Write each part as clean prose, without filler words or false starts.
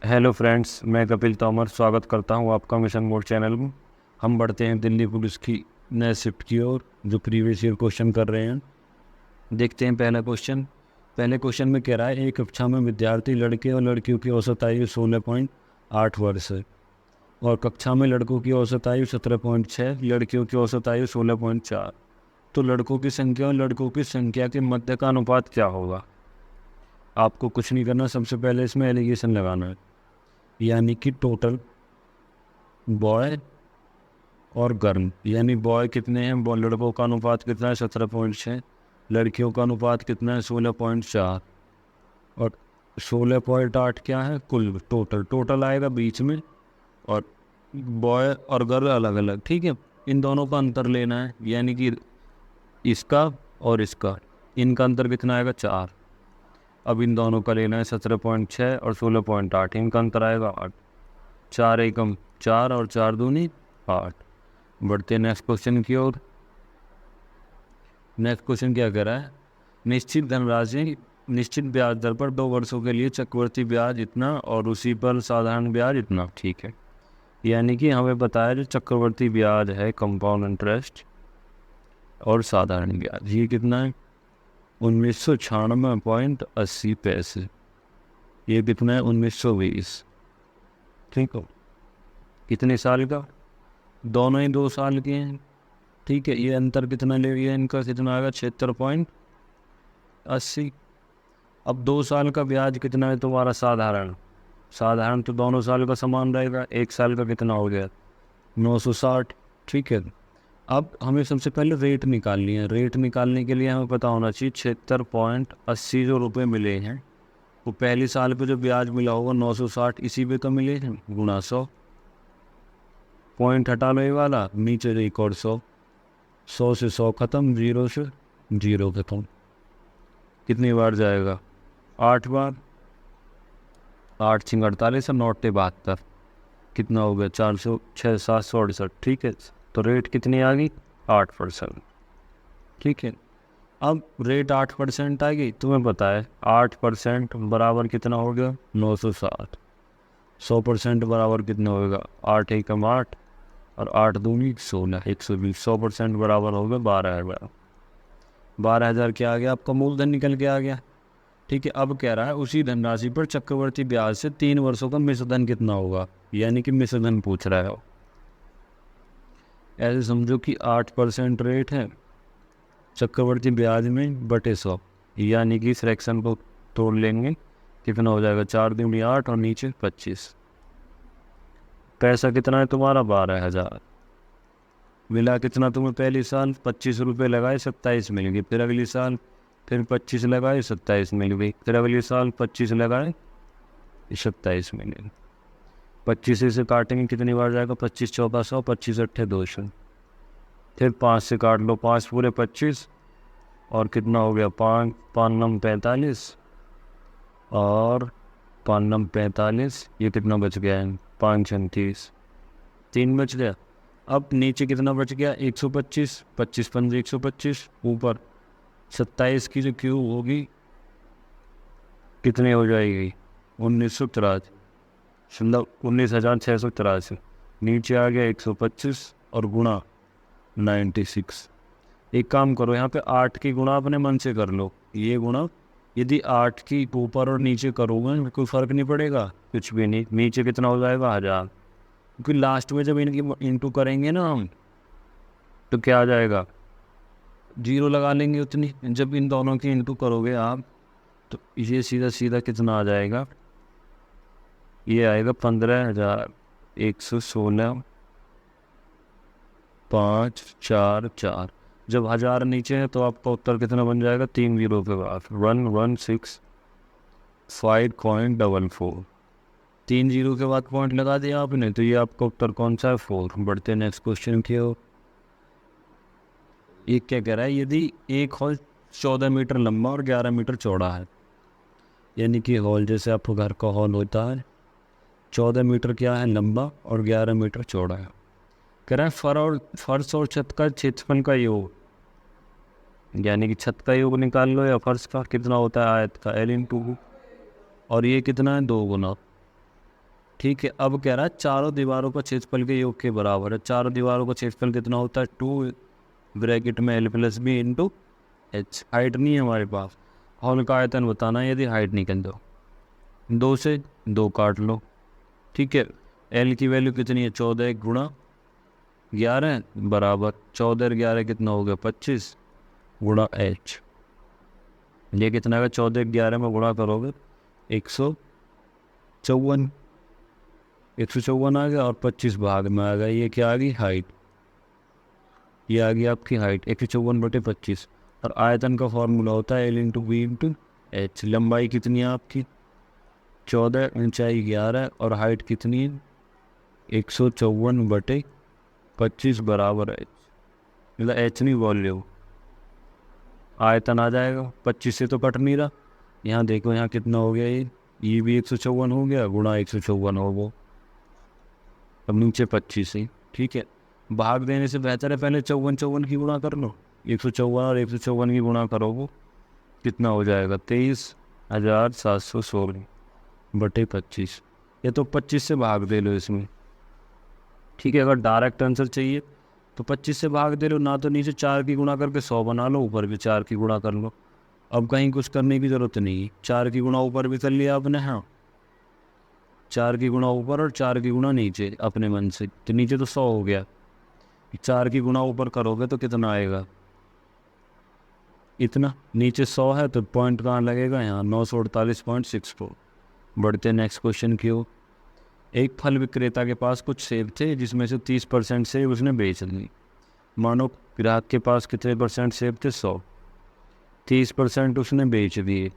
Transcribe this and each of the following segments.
Hello friends, मैं कपिल तोमर स्वागत करता हूं आपका मिशन मोड चैनल में। हम बढ़ते हैं दिल्ली पुलिस की नए शिफ्ट की ओर, जो प्रीवियस ईयर क्वेश्चन कर रहे हैं। देखते हैं पहला क्वेश्चन। पहले क्वेश्चन में कह रहा है, एक कक्षा में विद्यार्थी लड़के और लड़कियों की औसत आयु 16.8 वर्ष है और कक्षा में लड़कों की औसत आयु 17.6, लड़कियों की औसत आयु 16.4। तो लड़कों की संख्या और लड़कों की संख्या के मध्य का अनुपात क्या होगा? आपको कुछ नहीं करना, सबसे पहले इसमें एलिगेशन लगाना है, यानी कि टोटल बॉय और गर्ल। यानी बॉय कितने हैं, बॉय लड़कों का अनुपात कितना है 17.6, लड़कियों का अनुपात कितना है 16.4, और 16.8 क्या है कुल टोटल। टोटल आएगा बीच में, और बॉय और गर्ल अलग अलग। ठीक है, इन दोनों का अंतर लेना है, यानी कि इसका और इसका, इनका अंतर कितना आएगा 4। अब इन दोनों का लेना है 17.6 और 16.8, इनका अंतर आएगा 8। 4 एकम 4 और 4 दूनी 8। बढ़ते नेक्स्ट क्वेश्चन की ओर। नेक्स्ट क्वेश्चन क्या कह रहा है, निश्चित धनराशि निश्चित ब्याज दर पर 2 वर्षों के लिए चक्रवृद्धि ब्याज इतना और उसी पर साधारण ब्याज इतना। ठीक है, यानी कि हमें बताया जो चक्रवृद्धि ब्याज है, कंपाउंड इंटरेस्ट और साधारण ब्याज, ये कितना है 1996.80 पैसे। ये कितना है 1920। ठीक है, कितने साल का, दोनों ही 2 साल के हैं। ठीक है, ये अंतर कितना ले लिया, इनका कितना आएगा 76.80। अब 2 साल का ब्याज कितना है तुम्हारा साधारण। साधारण तो दोनों साल का समान रहेगा, 1 साल का कितना हो गया 960। ठीक है, अब हमें सबसे पहले रेट निकालनी है। रेट निकालने के लिए हमें पता होना चाहिए 76.80 जो रुपये मिले हैं, वो पहली साल पे जो ब्याज मिला होगा 960, इसी पे तो मिले हैं, गुणा 100। पॉइंट हटा लो ये वाला, नीचे एक और 100, 100 से 100 खत्म, 0 से 0 खत्म। कितनी बार जाएगा 8 बार। 8 छिंग 48 और 9 72, कितना हो गया 400, 6 768। ठीक है, तो रेट कितनी आ गई 8%। ठीक है, अब रेट 8% आ गई, तुम्हें पता है 8% बराबर कितना हो गया 960। 100% बराबर कितना होगा 8 एकम 8 और 8 दूनी 16, 120। 100% बराबर हो गया 12,000। 12,000 क्या आ गया, आपका मूलधन निकल के आ गया। ठीक है, अब कह रहा है उसी धनराशि पर चक्रवर्ती ब्याज से 3 वर्षों का मिश्रधन कितना होगा, यानी कि मिश्रधन पूछ रहा है। ऐसे समझो कि 8% रेट है चक्रवर्ती ब्याज में बटे 100, यानी कि इस फ्रैक्शन को तोड़ लेंगे, कितना हो जाएगा 4 दूनी 8 और नीचे 25। पैसा कितना है तुम्हारा 12,000। मिला कितना तुम्हें, पहली साल 25 रुपये लगाए 27 मिल गई, फिर अगली साल फिर 25 लगाए 27 मिल गई, फिर अगले साल 25 लगाए 27 मिल गई। 25 से काटेंगे कितनी बार जाएगा, 25 चौका 100, 25 अट्ठे 200, फिर 5 से काट लो, 5 पूरे 25, और कितना हो गया 5 5 नम 45 और 5 नम 45, ये कितना बच गया है 5 36, 3 बच गया। अब नीचे कितना बच गया 125, 25 पंजे 125, ऊपर 27 की जो क्यूब होगी कितने हो जाएगी 1983, मतलब 19,683। नीचे आ गया 125 और गुणा 96। एक काम करो, यहाँ पे 8 की गुणा अपने मन से कर लो, ये गुणा यदि 8 की ऊपर और नीचे करोगे कोई फ़र्क नहीं पड़ेगा, कुछ भी नहीं। नीचे कितना हो जाएगा 1000, क्योंकि लास्ट में जब इनकी इंटू करेंगे ना हम, तो क्या आ जाएगा 0 लगा लेंगे उतनी। जब इन दोनों की इंटू करोगे आप, तो ये सीधा सीधा कितना आ जाएगा, ये आएगा 15,116.544। जब 1000 नीचे है तो आपका उत्तर कितना बन जाएगा, 3 जीरो के बाद 116.544। 3 जीरो के बाद पॉइंट लगा दिया आपने, तो ये आपका उत्तर कौन सा है 4। बढ़ते नेक्स्ट क्वेश्चन की ओर। ये क्या कह रहा है, यदि एक हॉल 14 मीटर लंबा और 11 मीटर चौड़ा है, यानी कि हॉल जैसे आपको घर का हॉल होता है, 14 मीटर क्या है लंबा और 11 मीटर चौड़ा है। कह रहा है फर्श और छत का क्षेत्रफल का योग, यानी कि छत का योग निकाल लो या फर्श का, कितना होता है आयत का L × और ये कितना है 2 गुना। ठीक है। अब कह रहा है चारों दीवारों का क्षेत्रफल के योग के बराबर है। चारों दीवारों का क्षेत्रफल कितना होता है? 2 ब्रैकेट में L+B इंटू H। हाइट नहीं है हमारे पास, हॉल का आयतन बताना है। यदि हाइट निकल दो, 2 से 2 काट लो। ठीक है, L की वैल्यू कितनी है? 14 गुणा 11 बराबर 14 और 11 कितना हो गया? 25 गुणा H। ये कितना है? 14 11 में गुणा करोगे 154, 154 आ गया और 25 भाग में आ गया। ये क्या आ गई? हाइट। ये आ गई आपकी हाइट 154/25। और आयतन का फॉर्मूला होता है L/V/H। लंबाई कितनी है आपकी? 14, ऊंचाई 11 और हाइट कितनी है? 154/25 बराबर H। मतलब H नहीं, वॉल्यूम। आयतन आ जाएगा, 25 से तो कट नहीं रहा। यहाँ देखो, यहाँ कितना हो गया? ये भी 154 हो गया गुणा 154 हो गया। अब नीचे 25 ही। ठीक है, भाग देने से बेहतर है पहले 54 की गुणा कर लो। 154 और 154 की गुणा करोगे कितना हो जाएगा? 23,716/25। ये तो 25 से भाग दे लो इसमें। ठीक है, अगर डायरेक्ट आंसर चाहिए तो 25 से भाग दे लो, ना तो नीचे 4 की गुणा करके 100 बना लो, ऊपर भी 4 की गुणा कर लो। अब कहीं कुछ करने की ज़रूरत नहीं, 4 की गुणा ऊपर भी कर लिया आपने। हाँ, 4 की गुणा ऊपर और 4 की गुणा नीचे अपने मन से, तो नीचे तो 100 हो गया। 4 की गुणा ऊपर करोगे तो कितना आएगा? इतना। नीचे 100 है तो पॉइंट कहाँ लगेगा? यहाँ 948.64। बढ़ते नेक्स्ट क्वेश्चन की ओर। एक फल विक्रेता के पास कुछ सेब थे जिसमें से 30% सेब उसने बेच दिए। मानो ग्राहक के पास कितने परसेंट सेब थे? 100। 30% उसने बेच दिए।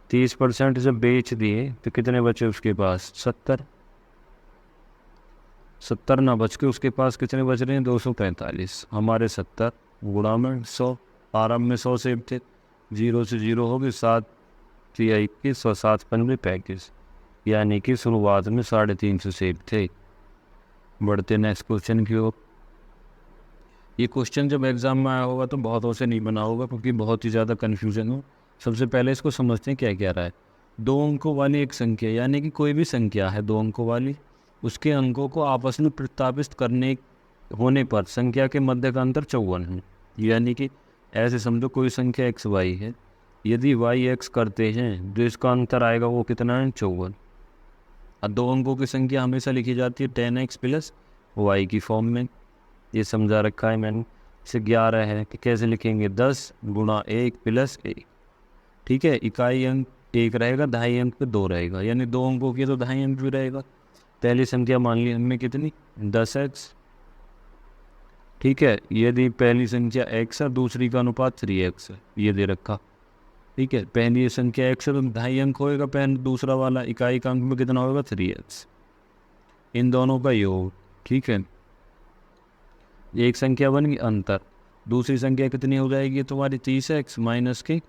30% जब बेच दिए तो कितने बचे उसके पास? 70। 70 ना बच के उसके पास कितने बच रहे हैं? 245। हमारे 70 गुणा में 100। आरंभ में 100 सेब थे, 0 से 0 हो गए 7 या 21 और 7 पंजे 35, यानी कि शुरुआत में 350 सेब थे। बढ़ते नेक्स्ट क्वेश्चन की ओर। ये क्वेश्चन जब एग्जाम में आया होगा तो बहुतों से नहीं बना होगा, क्योंकि बहुत ही ज़्यादा कन्फ्यूजन हो। सबसे पहले इसको समझते हैं क्या क्या रहा है। 2 अंकों वाली एक संख्या, यानी कि कोई भी संख्या है 2 अंकों वाली, उसके अंकों को आपस में प्रतिस्थापित करने होने पर संख्या के मध्य का अंतर 54 है। यानी कि ऐसे समझो कोई संख्या XY है, यदि YX करते हैं जो इसका अंतर आएगा वो कितना है? 54। और 2 अंकों की संख्या हमेशा लिखी जाती है 10x + y की फॉर्म में। ये समझा रखा है मैंने। इसे 11 है कि कैसे लिखेंगे? 10 गुणा 1 + 1। ठीक है, इकाई अंक 1 रहेगा, दहाई अंक पे 2 रहेगा, यानी 2 अंकों की तो दहाई अंक भी रहेगा। पहली संख्या मान ली हमने कितनी? 10x। ठीक है, यदि पहली संख्या x है, दूसरी का अनुपात 3x है, ये दे रखा। ठीक है, पहली संख्या x है तो दहाई अंक होएगा, दूसरा वाला इकाई का अंक में कितना होगा? 3x। इन दोनों का योग। ठीक है, एक संख्या बन गई अंतर। दूसरी संख्या कितनी हो जाएगी तुम्हारी? 30x माइनस के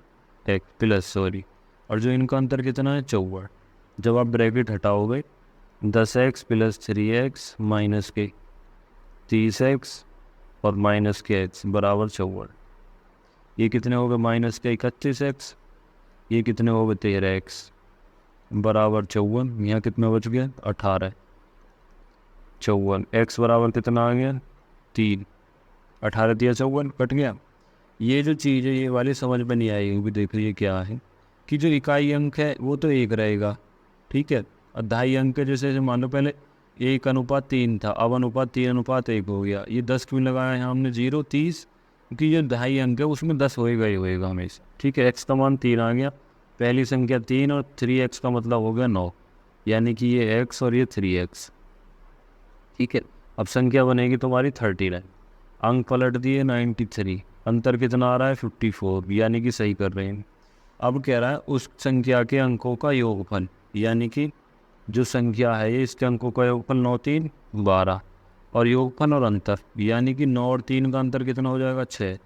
x प्लस, सॉरी, और जो इनका अंतर कितना है? 54। जब आप ब्रैकेट हटाओगे 10x + 3x माइनस के 30x और माइनस के x बराबर 54। ये कितने हो गए? माइनस के 31x। ये कितने हो गए? 13x बराबर 54। यहाँ कितना बच गया? 18। 54 x बराबर कितना आ गया? 3। 18 दिया 54 कट गया। ये जो चीज़ है ये वाली समझ में नहीं आई होगी। देख लीजिए क्या है कि जो इकाई अंक है वो तो 1 रहेगा। ठीक है, और दहाई अंक है, जैसे मान लो पहले 1:3 था, अब अनुपात 3:1 हो गया। ये 10 क्यों लगाया है हमने? 0 30, क्योंकि जो दहाई अंक है उसमें 10 होएगा ही होएगा हमेशा। ठीक है, x का मान 3 आ गया। पहली संख्या 3 और 3x का मतलब हो गया 9, यानी कि ये x और ये 3x। ठीक है, अब संख्या बनेगी तुम्हारी 39। अंक पलट दिए 93, अंतर कितना आ रहा है? 54, यानी कि सही कर रहे हैं। अब कह रहा है उस संख्या के अंकों का योगफल, यानी कि जो संख्या है ये इसके अंकों का योगफल 9 3 12, और योगफल और अंतर, यानी कि 9 और 3 का अंतर कितना हो जाएगा? 6,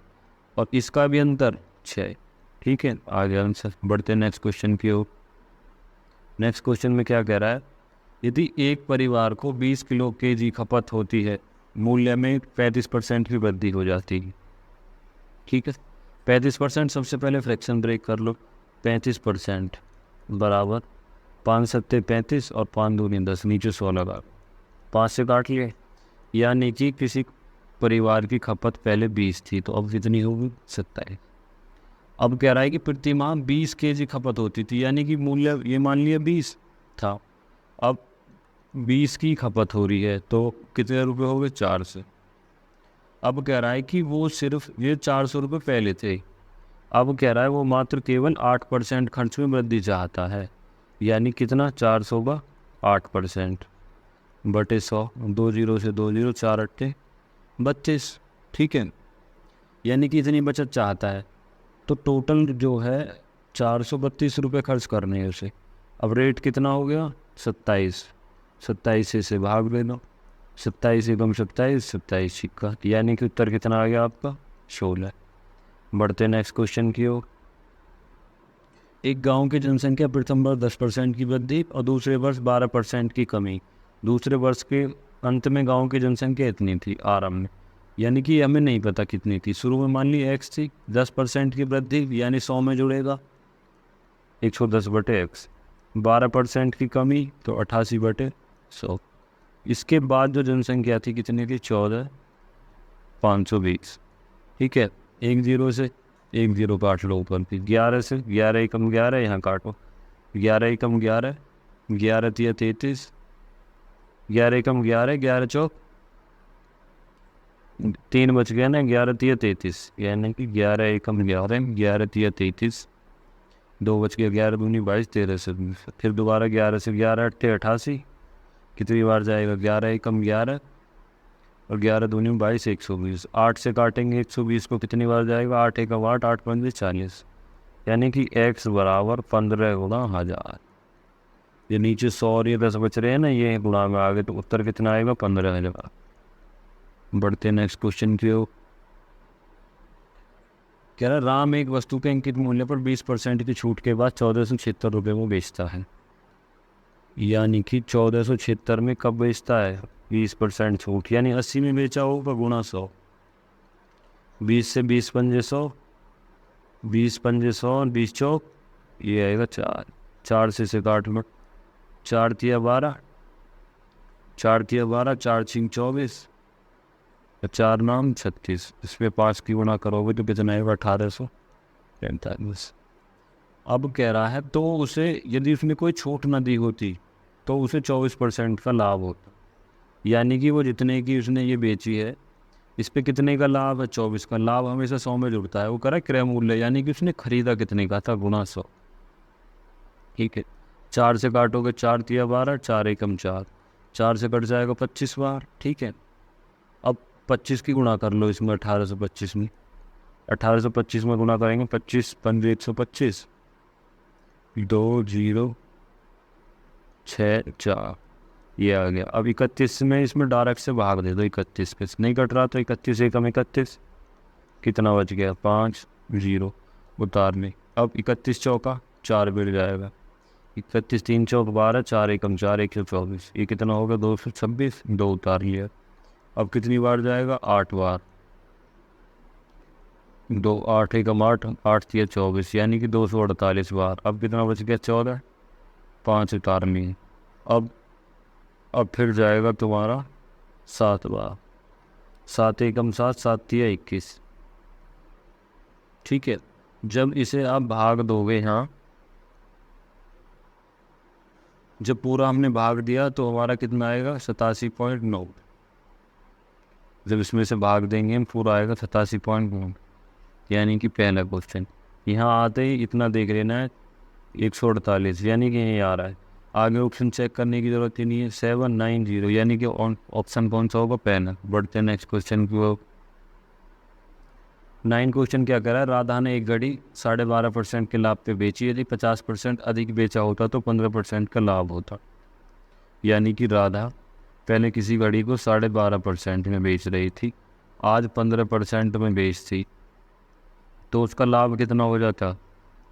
और इसका भी अंतर 6। ठीक है, आ गया आंसर। बढ़ते नेक्स्ट क्वेश्चन की ओर। नेक्स्ट क्वेश्चन में क्या कह रहा है? यदि एक परिवार को 20 किलो केजी खपत होती है, मूल्य में 35% की वृद्धि हो जाती है। ठीक है, 35%, सबसे पहले फ्रैक्शन ब्रेक कर लो। 35% बराबर 5 सत्ते 35 और 5 दूनी 10, नीचे 16 का 5 से काट लिए। यानी कि किसी परिवार की खपत पहले 20 थी, तो अब कितनी होगी 27। अब कह रहा है कि प्रति माह 20 kg खपत होती थी, यानी कि मूल्य ये मान लिया 20 था, अब 20 की खपत हो रही है, तो कितने रुपए हो गए 4 से। अब कह रहा है कि वो सिर्फ ये 400 रुपये पहले थे, अब कह रहा है वो मात्र केवल 8% खर्च में वृद्धि चाहता है, यानी कितना 400 का 8% बटे 100, 2 जीरो से 2 जीरो, 4 अट्ठे 32, ठीक है, यानी कि इतनी बचत चाहता है। तो टोटल जो है 432 रुपये खर्च करने हैं उसे। अब रेट कितना हो गया 27, 27 से भाग दे दो, 27 एकम 27, 27 सिक्का, यानी कि उत्तर कितना आ गया आपका 16। बढ़ते नेक्स्ट क्वेश्चन की ओर। एक गांव की जनसंख्या प्रथम वर्ष 10% की वृद्धि और दूसरे वर्ष 12% की कमी। दूसरे वर्ष के अंत में गांव की जनसंख्या इतनी थी आरंभ में, यानी कि हमें नहीं पता कितनी थी। शुरू में मान ली x थी, 10% की वृद्धि यानी 100 में जुड़ेगा 110 बटे x, 12% की कमी तो 88 बटे 100। इसके बाद जो जनसंख्या थी कितनी थी 14,520, ठीक है। एक जीरो से एक जीरो काट लो ऊपर की, 11 से 11 एकम 11, यहाँ काटो 11 एकम 11, 11 तिया 33, 11 एकम 11, 11 चौक 3 बच गया ना, 11 तिया 33, यानी कि 11 एकम 11, 11 तिया 33, 2 बच गया, 11 दूनी 22, 13 से 20, फिर दोबारा 11 से 11 अट्ठे 88, कितनी बार जाएगा 11 एकम 11 और 11 दूनी 22, 120, 8 से काटेंगे 120 को, कितनी बार जाएगा 8 एकम 8, 8 पंजे 40, यानी कि x बराबर 15 गुणा 1000। ये नीचे 100 और ये 10 बच रहे हैं ना, ये गुणा में आ गए, तो उत्तर कितना आएगा 15,000। बढ़ते नेक्स्ट क्वेश्चन की ओर। कह रहा राम एक वस्तु के अंकित मूल्य पर 20% की छूट के बाद 1476 रुपये में बेचता है, यानी कि 1476 में कब बेचता है 20% छूट, यानी 80 में बेचा होगा गुणा 100, 20 से 20 पंजे 100, 20 पंजे 100 और 20 चौक ये आएगा 4, 4 से काट लो, 4 तिया 12, 4 तिया 12, 4 छिंग 24, 4 नाम 36, इसमें 5 की गुणा करोगे तो कितना आएगा 1845। अब कह रहा है तो उसे यदि उसने कोई छूट ना दी होती तो उसे 24% का लाभ होता, यानी कि वो जितने की उसने ये बेची है इस पे कितने का लाभ है 24 का। लाभ हमेशा 100 में जुड़ता है, वो करा क्रय मूल्य, यानी कि उसने खरीदा कितने का था गुणा 100, ठीक है। 4 से काटोगे 4 तिया 12, 4 एकम 4, 4 से कट जाएगा 25 बार, ठीक है। अब 25 की गुणा कर लो इसमें 1825 में, 1825 में गुणा करेंगे 25 पंजे 125, 2 जीरो 6 4, ये आ गया। अब 31 में इसमें डायरेक्ट से भाग दे दो, 31 पे नहीं कट रहा तो 31 एकम 31, कितना बच गया 5 जीरो उतार में। अब 31 चौका 4 बिड़ जाएगा, 31 3 चौक 12, 4 एकम 4, 124, ये कितना होगा 226, 2 उतार लिया। अब कितनी बार जाएगा 8 बार, 2 8 एकम 8, 8 तिया 24, यानी कि 248 बार। अब कितना बच गया 14, 5 उतार में। अब फिर जाएगा तुम्हारा 7 बार, 7 एकम 7, 7 तिया 21, ठीक है। जब इसे आप भाग दोगे यहाँ, जब पूरा हमने भाग दिया तो हमारा कितना आएगा 87.9, जब इसमें से भाग देंगे हम पूरा आएगा 87.9, यानी कि पहला क्वेश्चन। यहाँ आते ही इतना देख लेना है 148, यानी कि यही आ रहा है, आगे ऑप्शन चेक करने की ज़रूरत ही नहीं है। 790, यानी कि ऑप्शन कौन सा होगा पहला। बढ़ते हैं नेक्स्ट क्वेश्चन की ओर। 9 क्वेश्चन क्या कह रहा है, राधा ने एक घड़ी 12.5% के लाभ पे बेची, यदि 50% अधिक बेचा होता तो 15% का लाभ होता, यानी कि राधा पहले किसी घड़ी को 12.5% में बेच रही थी, आज 15% में बेचती तो उसका लाभ कितना हो जाता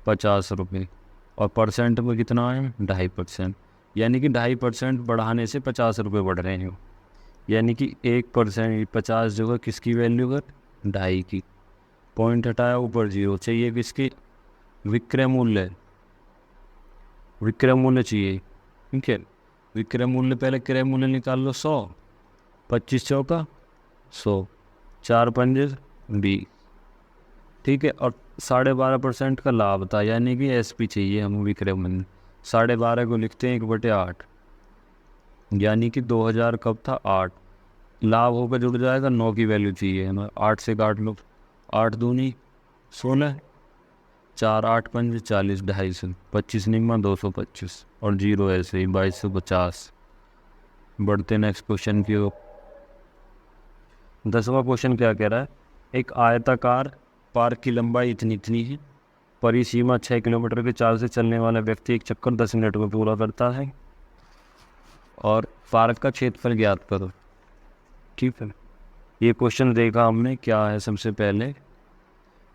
50 रुपये, और परसेंट में कितना है 2.5%, यानी कि 2.5% बढ़ाने से 50 रुपये बढ़ रहे हैं, यानी कि 1% 50 जो है किसकी वैल्यू है 2.5 की, पॉइंट हटाया ऊपर 0 चाहिए किसकी विक्रय मूल्य, विक्रय मूल्य चाहिए, ठीक है। विक्रय मूल्य पहले क्रय मूल्य निकाल लो 100, 25 चौका 100, 4 पंजे 20, ठीक है। और 12.5% का लाभ था, यानी कि एसपी चाहिए हम विक्रय मूल्य। 12.5 को लिखते हैं 1/8, यानी कि 2000 कब था 8, लाभ होकर जुड़ जाएगा 9 की वैल्यू चाहिए हमें, 8 से काट लो, 8 दूनी 16, 4 8 पंजे 40, 250, 25 निगमा 225 और 0 ऐसे ही 2250। बढ़ते नेक्स्ट क्वेश्चन की ओर। 10वां क्वेश्चन क्या कह रहा है, एक आयताकार पार्क की लंबाई इतनी इतनी है, परिसीमा 6 किलोमीटर की चाल से चलने वाला व्यक्ति एक चक्कर 10 मिनट में पूरा करता है और पार्क का क्षेत्रफल ज्ञात करो, ठीक है। ये क्वेश्चन देखा हमने क्या है, सबसे पहले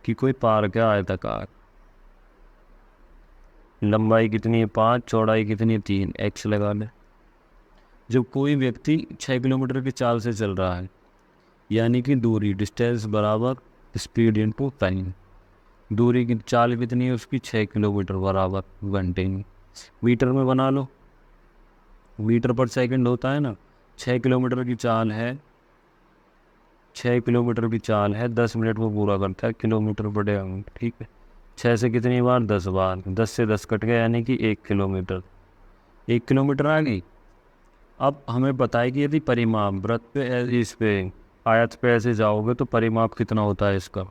कि कोई पार्क है आयताकार, लंबाई कितनी है 5, चौड़ाई कितनी है 3, एक्स लगा ले। जब कोई व्यक्ति 6 किलोमीटर की चाल से चल रहा है, यानी कि दूरी डिस्टेंस बराबर स्पीड इनटू टाइम, दूरी की चाल कितनी है उसकी 6 किलोमीटर बराबर घंटे में, मीटर में बना लो, मीटर पर सेकंड होता है ना। 6 किलोमीटर की चाल है, 6 किलोमीटर की चाल है, 10 मिनट में पूरा करता है, किलोमीटर बढ़े, ठीक है। 6 से कितनी बार 10 बार, 10 से 10 कट गया, यानी कि 1 किलोमीटर, 1 किलोमीटर आ गई। अब हमें पता है कि यदि परिमाप वृत्त पे इस पे आयत पे ऐसे जाओगे तो परिमाप कितना होता है इसका,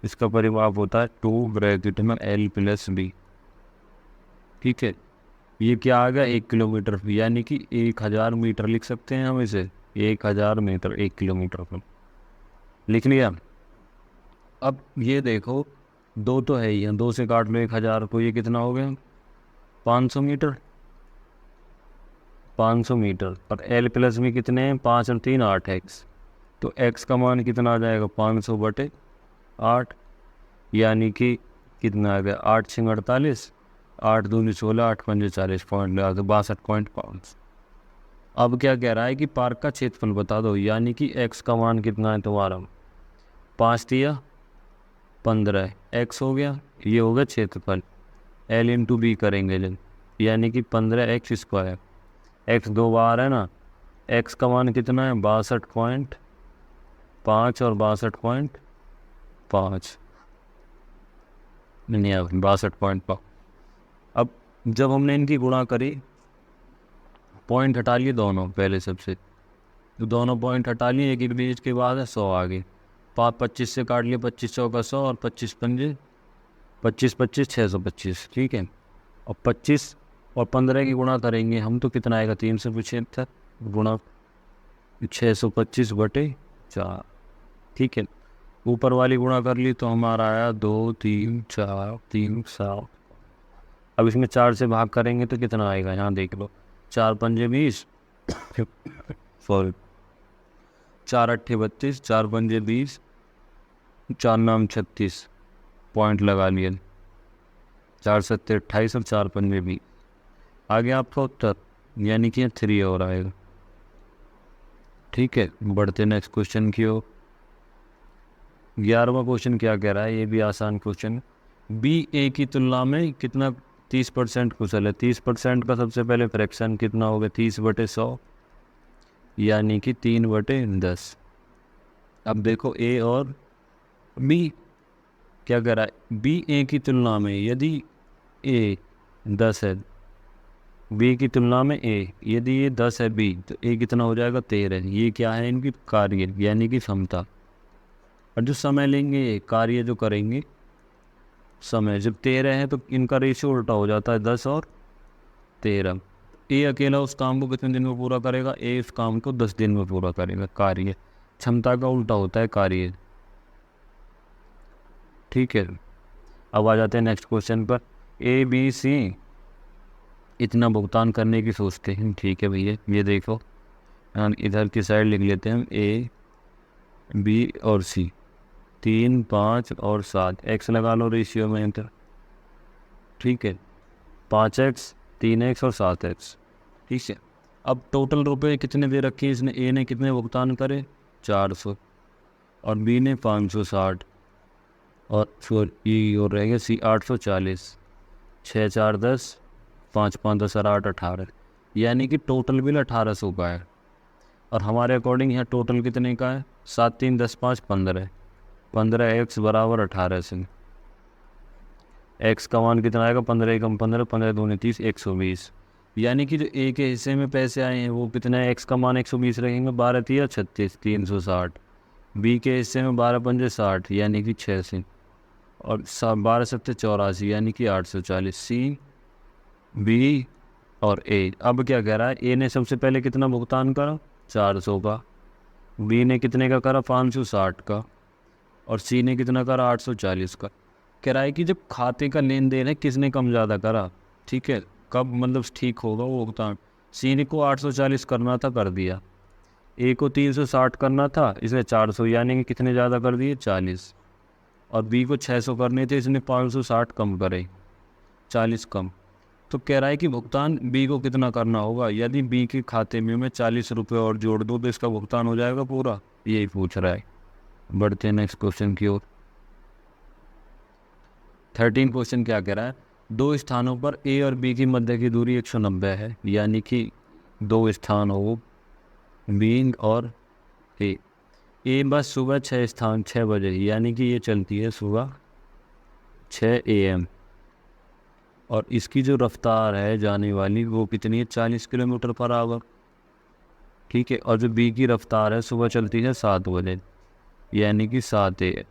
इसका परिमाप होता है 2 ब्रैकेट में L + B, ठीक है। ये क्या आ गया 1 किलोमीटर, यानी कि 1000 मीटर लिख सकते हैं हम इसे, 1000 मीटर 1 किलोमीटर पर लिख लिया। अब ये देखो 2 तो है ही, 2 से काट लो 1000 को, ये कितना हो गया 500 मीटर, 500 मीटर। और L + B कितने हैं, 5 और 3 8 एक्स, तो x का मान कितना आ जाएगा 500/8, यानी कि कितना आ गया 8 × 48, 8 दूनी 16, 8 पंजे 40, पॉइंट लगा दो 62.5। अब क्या कह रहा है कि पार्क का क्षेत्रफल बता दो, यानी कि x का मान कितना है तुम्हारा, 5 दिया 15, x हो गया, ये हो गया क्षेत्रफल, L × B करेंगे जब, यानी कि 15x², x 2 बार है ना, x का मान कितना है 62.5 और 62.5, नहीं 62.5। अब जब हमने इनकी गुणा करी, पॉइंट हटा लिए दोनों पहले सबसे, तो दोनों पॉइंट हटा लिए, एक एक डिजिट के बाद है 100 आ गए, 25 से काट लिए, 25 चौका 100 और 25 पंजे 25 25 625, ठीक है। और 25 और 15 की गुणा करेंगे हम तो कितना आएगा 375 गुणा 625/4, ठीक है। ऊपर वाली गुणा कर ली तो हमारा आया 2 3 4 3 7। अब इसमें 4 से भाग करेंगे तो कितना आएगा, यहाँ देख लो, 4 पंजे 20 सॉरी 4 अट्ठे 32, 4 पंजे 20, 4 नाम 36, पॉइंट लगा लिए, 4 सत्ते 28 और 4 पंजे 20, आ गया आपका उत्तर, यानी कि 3 और आएगा, ठीक है। बढ़ते नेक्स्ट क्वेश्चन की ओर। 11वां क्वेश्चन क्या कह रहा है, ये भी आसान क्वेश्चन, बी ए की तुलना में कितना 30% कुशल है। 30% का सबसे पहले फ्रैक्शन कितना होगा 30/100, यानी कि 3/10। अब देखो ए और बी क्या कह रहा है, बी ए की तुलना में यदि ए 10 है, बी की तुलना में ए यदि ये 10 है बी, तो ए कितना हो जाएगा 13। ये क्या है इनकी कार्य, यानी कि क्षमता। और जो समय लेंगे ये कार्य जो करेंगे समय, जब 13 है तो इनका रेशियो उल्टा हो जाता है 10 और 13। ए अकेला उस काम को कितने दिन में पूरा करेगा, ए इस काम को 10 दिन में पूरा करेगा, कार्य क्षमता का उल्टा होता है कार्य, ठीक है। अब आ जाते हैं नेक्स्ट क्वेश्चन पर, ए बी सी इतना भुगतान करने की सोचते हैं, ठीक है भैया। ये देखो इधर की साइड लिख लेते हैं ए बी और सी, 3 5 और 7, एक्स लगा लो रेशियो में इधर, ठीक है। 5x 3x और 7x, ठीक है। अब टोटल रुपए कितने दे रखे हैं इसने, ए ने कितने भुगतान करे 400 और बी ने 560 और फिर ये और रहेगा सी 840, 6 4 10 5 5 10 8 18, यानी कि टोटल बिल 1800 का है। और हमारे अकॉर्डिंग यहाँ टोटल कितने का है? 7 3 10 5 15, 15 x बराबर 18 से। x का मान कितना आएगा? 15 कम 15, 15 दूनी 30, 120। यानी कि जो a के हिस्से में पैसे आए हैं वो कितना है? x का मान 120 रहेंगे, 12 तिया 36, 360। b के हिस्से में 12 पंजे 60, यानी कि 600। और 12 सत्ते 84, यानी कि 840। सी, बी और ए। अब क्या कह रहा है? ए ने सबसे पहले कितना भुगतान करा? 400 का। बी ने कितने का करा? 560 का। और सी ने कितना करा? 840 का। कह रहा है कि जब खाते का लेन देन है किसने कम ज़्यादा करा, ठीक है, कब मतलब ठीक होगा वो भुगतान। सी ने को 840 करना था, कर दिया। ए को 360 करना था, इसने 400, यानी कि कितने ज़्यादा कर दिए? 40। और बी को 600 करने थे, इसने 560 कम करे, 40 कम। तो कह रहा है कि भुगतान बी को कितना करना होगा? यदि बी के खाते में मैं 40 रुपये और जोड़ दूँ तो इसका भुगतान हो जाएगा पूरा, यही पूछ रहा है। बढ़ते हैं नेक्स्ट क्वेश्चन की ओर। 13 क्वेश्चन क्या कह रहा है? दो स्थानों पर ए और बी की मध्य की दूरी 190 है, यानी कि दो स्थान हो बी और ए बस सुबह 6 बजे, यानी कि ये चलती है सुबह 6 AM। और इसकी जो रफ्तार है जाने वाली वो कितनी है? 40 किलोमीटर पर आवर, ठीक है। और जो बी की रफ्तार है सुबह चलती है 7 बजे, यानी कि 7 AM।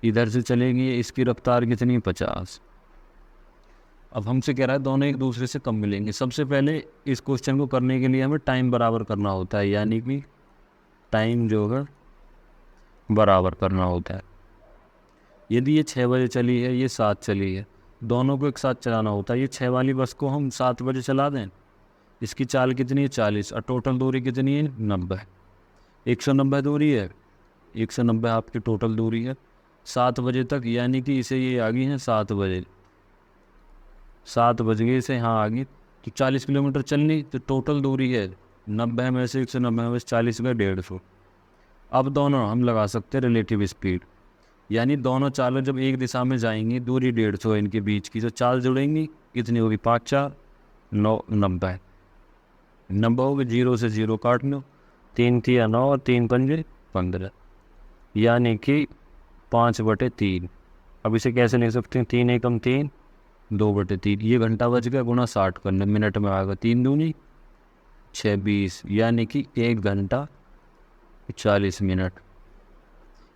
इधर से चलेंगी, इसकी रफ्तार कितनी? 50। अब हमसे कह रहा है दोनों एक दूसरे से कम मिलेंगे। सबसे पहले इस क्वेश्चन को करने के लिए हमें टाइम बराबर करना होता है, यानी कि टाइम जो है बराबर करना होता है। यदि ये 6 बजे चली है, ये 7 चली है, दोनों को एक साथ चलाना होता है। ये 6 वाली बस को हम 7 बजे चला दें, इसकी चाल कितनी है? 40। और टोटल दूरी कितनी है? 90। 190 दूरी है, 190 आपकी टोटल दूरी है 7 बजे तक, यानी कि इसे ये आ गई है 7 बजे, 7 बज गए इसे यहाँ आ गई। तो 40 किलोमीटर चलनी, तो टोटल दूरी है 90 में से 190 में से 40 में 150। अब दोनों हम लगा सकते हैं रिलेटिव स्पीड, यानी दोनों चालें जब एक दिशा में जाएंगी, दूरी 150 है इनके बीच की, तो चाल जुड़ेंगी, कितनी होगी? 5 4 9 90। 90 होगी, 0 से 0 काट लो, 3 3 9 और 3 पंजे 15, यानी कि 5/3। अब इसे कैसे लिख सकते हैं? 3 एकम 3, 2/3। ये घंटा बज गया, गुना 60 करने मिनट में आएगा, 3 दूनी 6 20, यानी कि 1 घंटा 40 मिनट।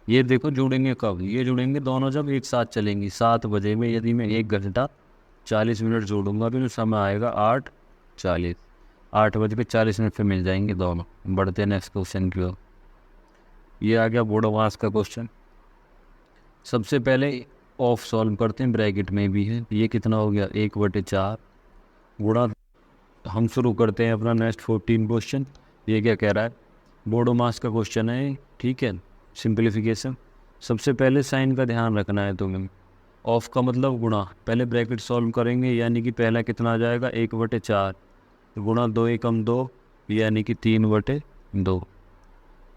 ये देखो जुड़ेंगे कब? ये जुड़ेंगे दोनों जब एक साथ चलेंगी 7 बजे में। यदि मैं 1 घंटा 40 मिनट जोड़ूंगा तो समय आएगा 8:40, 8:40 पे मिल जाएंगे दोनों। बढ़ते हैं नेक्स्ट क्वेश्चन की ओर। ये आ गया बोर्ड मास का क्वेश्चन। सबसे पहले ऑफ सॉल्व करते हैं, ब्रैकेट में भी है। ये कितना हो गया? 1/4 गुणा। हम शुरू करते हैं अपना नेक्स्ट 14 क्वेश्चन। ये क्या कह रहा है? बोर्डो मास का क्वेश्चन है, ठीक है, सिंप्लीफिकेशन। सबसे पहले साइन का ध्यान रखना है तुम्हें। ऑफ का मतलब गुणा, पहले ब्रैकेट सॉल्व करेंगे, यानी कि पहला कितना आ जाएगा? 1/4 गुणा 2 एकम 2, यानी कि 3/2,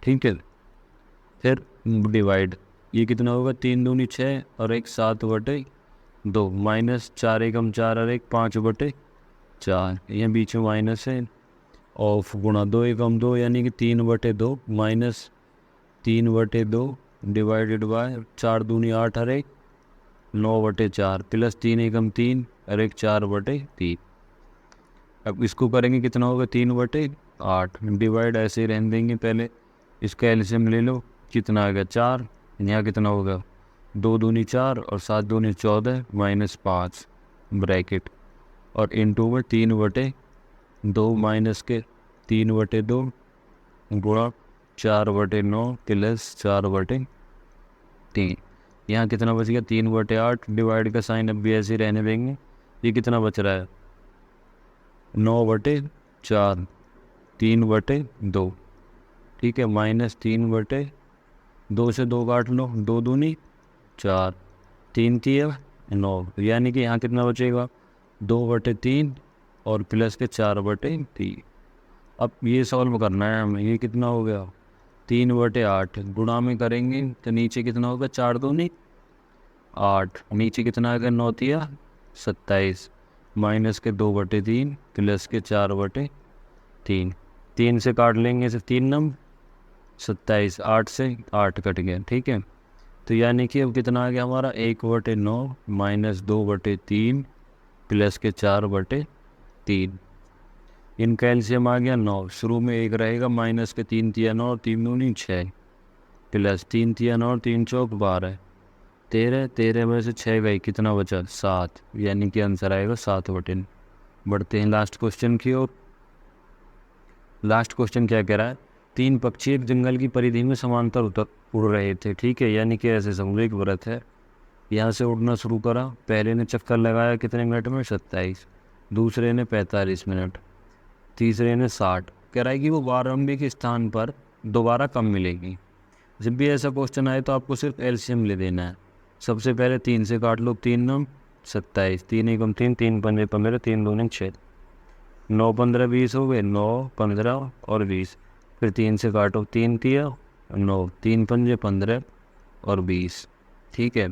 ठीक है। फिर डिवाइड, ये कितना होगा? 3 दूनी 6 और 1 7/2, माइनस 4 एकम 4 और 1 5/4, यहाँ बीच में माइनस है। ऑफ गुणा 2 एकम 2, यानी कि 3/2, माइनस 3/2 डिवाइडेड बाय 4 दूनी 8 और 1 9/4, प्लस 3 एकम 3 और 1 4/3। अब इसको करेंगे, कितना होगा? 3/8 डिवाइड, ऐसे ही रहने देंगे। पहले इसका एलसीएम ले लो, कितना आ गया? 4। यहाँ कितना होगा? 2 दूनी 4 और 7 दूनी 14 माइनस 5 ब्रैकेट, और इनटू में 3/2 माइनस के 3/2 गुणा 4/9 प्लस 4/3। यहाँ कितना बच गया? 3/8 डिवाइड का साइन अब भी ऐसे ही रहने देंगे। ये कितना बच रहा है? 9/4, 3/2, ठीक है, माइनस 3/2 से 2 काट लो, 2 दूनी 4, 3 3 9, यानी कि यहाँ कितना बचेगा? 2/3 और प्लस के 4/3। अब ये सॉल्व करना है हमें। ये कितना हो गया? 3/8 गुणा में करेंगे तो नीचे कितना होगा? 4 दूनी 8, नीचे कितना आ गया? 9 तिया 27, माइनस के 2/3 प्लस के 4/3। 3 से काट लेंगे इसे, 3 नम 27, 8 से 8 कट गया, ठीक है। तो यानी कि अब कितना आ गया हमारा, 1/9 माइनस 2/3 प्लस के 4/3। इनका एलसीएम आ गया 9। शुरू में 1 रहेगा, माइनस के 3 तिया 9 और 3 दूनी 6 प्लस 3 तिया 9 और 3 चौक 12, 13, 13 में से 6 गई, कितना बचा 7, यानी कि आंसर आएगा 7/9। बढ़ते हैं लास्ट क्वेश्चन की ओर। लास्ट क्वेश्चन क्या कह रहा है, 3 पक्षी एक जंगल की परिधि में समांतर उड़ रहे थे, ठीक है। यानी कि ऐसे समझो एक व्रत है, यहाँ से उड़ना शुरू करा। पहले ने चक्कर लगाया कितने मिनट में, 27, दूसरे ने 45 मिनट, तीसरे ने 60। कह रहा है कि वो प्रारंभिक स्थान पर दोबारा कम मिलेगी। जब भी ऐसा क्वेश्चन आए तो आपको सिर्फ एलसीएम ले देना है। सबसे पहले 3 से काट लो, 3 नम 27, 3 एकम 3, 3 पंजे 15, 3 दूनी 6, 9 15 20 हो गए, 9 15 और 20। फिर 3 से काटो, 3 तिया 9, 3 पंजे 15 और 20, ठीक है।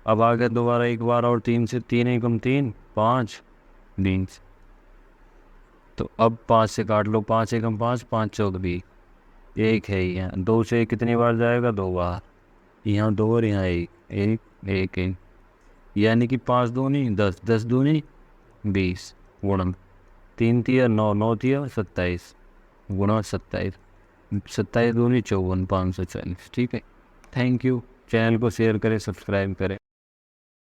अब आ गया दोबारा एक बार और 3 से, 3 एकम 3, 5 20। तो अब 5 से काट लो, 5 एकम 5, 5 चौक 20, 1 है यहाँ। 2 से कितनी बार जाएगा, 2 बार, यहाँ 2 और यहाँ 1, 1 1 1, यानी कि 5 दूनी 10, 10 दूनी 20, गुणन 3 तिया 9, 9 तिया 27, गुणा 27, 27 दूनी 54, 540, ठीक है। Thank you. चैनल को शेयर करें, सब्सक्राइब करें।